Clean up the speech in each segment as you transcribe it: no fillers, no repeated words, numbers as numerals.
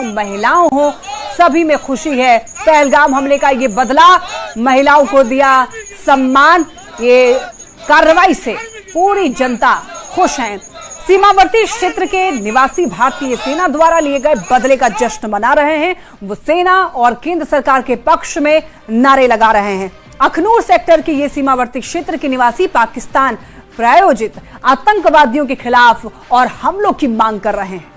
महिलाओं हो, सभी में खुशी है। पहलगाम हमले का ये बदला, महिलाओं को दिया सम्मान। ये कार्रवाई से पूरी जनता खुश है। सीमावर्ती क्षेत्र के निवासी भारतीय सेना द्वारा लिए गए बदले का जश्न मना रहे हैं। वो सेना और केंद्र सरकार के पक्ष में नारे लगा रहे हैं। अखनूर सेक्टर के ये सीमावर्ती क्षेत्र के निवासी पाकिस्तान प्रायोजित आतंकवादियों के खिलाफ और हमलों की मांग कर रहे हैं।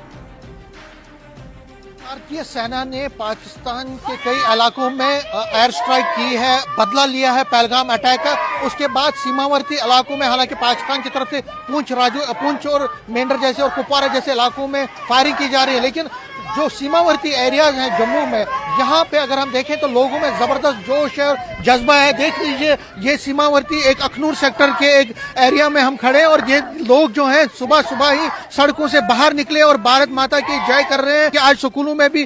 भारतीय सेना ने पाकिस्तान के कई इलाकों में एयर स्ट्राइक की है, बदला लिया है पहलगाम अटैक का। उसके बाद सीमावर्ती इलाकों में हालांकि पाकिस्तान की तरफ से पुंछ और मेंढर जैसे और कुपवारा जैसे इलाकों में फायरिंग की जा रही है, लेकिन जो सीमावर्ती एरियाज हैं जम्मू में, यहाँ पे अगर हम देखें तो लोगों में जबरदस्त जोश है और जज्बा है। देख लीजिए, ये सीमावर्ती एक अखनूर सेक्टर के एक एरिया में हम खड़े हैं और ये लोग जो हैं सुबह सुबह ही सड़कों से बाहर निकले और भारत माता की जय कर रहे हैं। कि आज स्कूलों में भी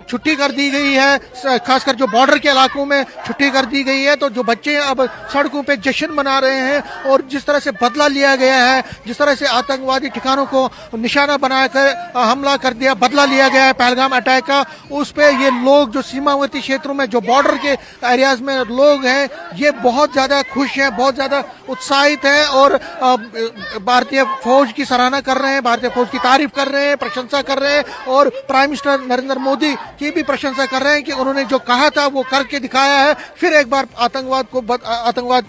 छुट्टी कर दी गई है, खासकर जो बॉर्डर के इलाकों में छुट्टी कर दी गई है। तो जो बच्चे अब सड़कों पे जश्न मना रहे हैं और जिस तरह से बदला लिया गया है, जिस तरह से आतंकवादी ठिकानों को निशाना बनाकर हमला कर दिया, बदला लिया गया है पहलगाम अटैक का, उस पे ये लोग जो सीमावर्ती क्षेत्रों में जो बॉर्डर के एरियाज में लोग हैं, ये बहुत ज्यादा खुश हैं, बहुत ज्यादा उत्साहित हैं और भारतीय फौज की सराहना कर रहे हैं, भारतीय फौज की तारीफ कर रहे हैं, प्रशंसा कर रहे हैं और प्राइम मिनिस्टर नरेंद्र मोदी की भी प्रशंसा कर रहे हैं कि उन्होंने जो कहा था वो करके दिखाया है। फिर एक बार आतंकवाद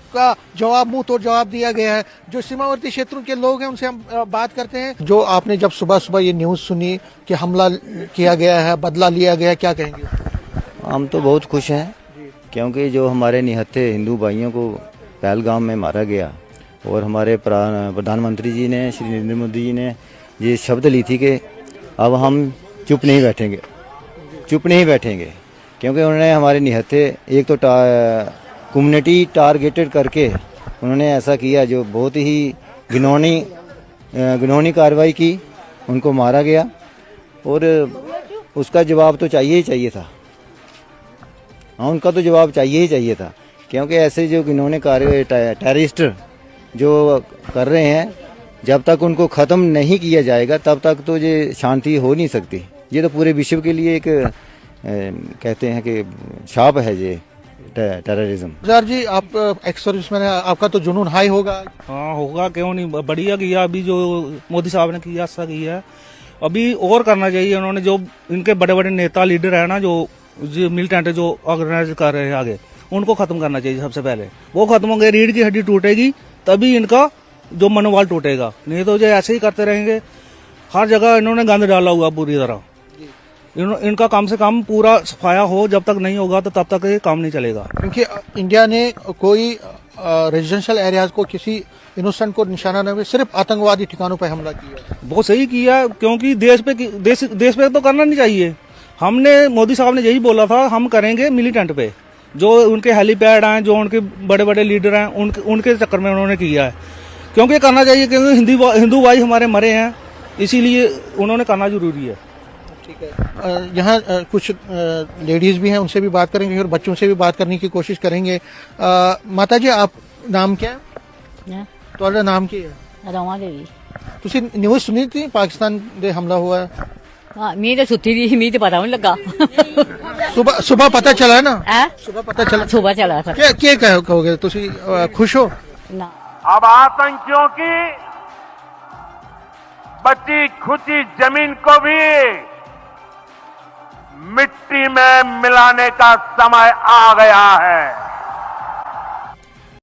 का जवाब, मुंह तोड़ जवाब दिया गया है। जो सीमावर्ती क्षेत्रों के लोग हैं उनसे हम बात करते हैं। जो आपने जब सुबह सुबह ये न्यूज सुनी कि हमला किया गया है, बदला लिया गया है, क्या कहेंगे? हम तो बहुत खुश हैं, क्योंकि जो हमारे निहत्थे हिंदू भाइयों को पहलगाम में मारा गया और हमारे प्रधानमंत्री जी ने, श्री नरेंद्र मोदी जी ने ये शब्द ली थी कि अब हम चुप नहीं बैठेंगे, क्योंकि उन्होंने हमारे निहत्थे एक तो कम्युनिटी टारगेटेड करके उन्होंने ऐसा किया जो बहुत ही घिनौनी कार्रवाई की, उनको मारा गया और उसका जवाब तो चाहिए ही चाहिए था। हाँ, उनका तो जवाब चाहिए ही चाहिए था, क्योंकि ऐसे जो घिनौने कार्य टेररिस्ट जो कर रहे हैं, जब तक उनको ख़त्म नहीं किया जाएगा तब तक तो ये शांति हो नहीं सकती। ये तो पूरे विश्व के लिए एक कहते हैं कि शाप है ये टेररिज्म। सर जी, आप एक्स सर्विसमैन है, आपका तो जुनून हाई होगा। हाँ होगा, क्यों नहीं। बढ़िया किया अभी जो मोदी साहब ने किया, अच्छा किया। अभी और करना चाहिए। उन्होंने जो इनके बड़े बड़े नेता लीडर है ना, जो मिलिटेंट जो ऑर्गेनाइज कर रहे हैं आगे, उनको खत्म करना चाहिए सबसे पहले। वो खत्म होंगे, रीढ़ की हड्डी टूटेगी तभी इनका जो मनोबल टूटेगा, नहीं तो जो ऐसे ही करते रहेंगे। हर जगह इन्होंने गंद डाला हुआ पूरी तरह। इनका कम से कम पूरा सफाया हो, जब तक नहीं होगा तो तब तक ये काम नहीं चलेगा। क्योंकि इंडिया ने कोई रेजिडेंशियल एरियाज को, किसी इनोसेंट को निशाना न, सिर्फ आतंकवादी ठिकानों पर हमला किया। बहुत सही किया, क्योंकि देश पे तो करना नहीं चाहिए। हमने, मोदी साहब ने यही बोला था, हम करेंगे मिलिटेंट पे। जो उनके हेलीपैड हैं, जो उनके बड़े बड़े लीडर हैं, उनके चक्कर में उन्होंने किया है। क्योंकि करना चाहिए, क्योंकि हिंदू भाई हमारे मरे हैं, इसीलिए उन्होंने करना जरूरी है। ठीक है, यहाँ कुछ लेडीज भी हैं, उनसे भी बात करेंगे और बच्चों से भी बात करने की कोशिश करेंगे। माता जी, आप नाम क्या है? तुम्हारा नाम क्या है? रमा देवी। तुसी न्यूज़ सुनी थी पाकिस्तान दे हमला हुआ है? हाँ, मैं तो सुती थी, मैं तो पता नहीं लगा। सुबह पता चला ना? सुबह पता चला? सुबह चला था। क्या कहोगे? तुसी खुश हो ना? अब आतंकियों की बची खुची जमीन को भी मिट्टी में मिलाने का समय आ गया है।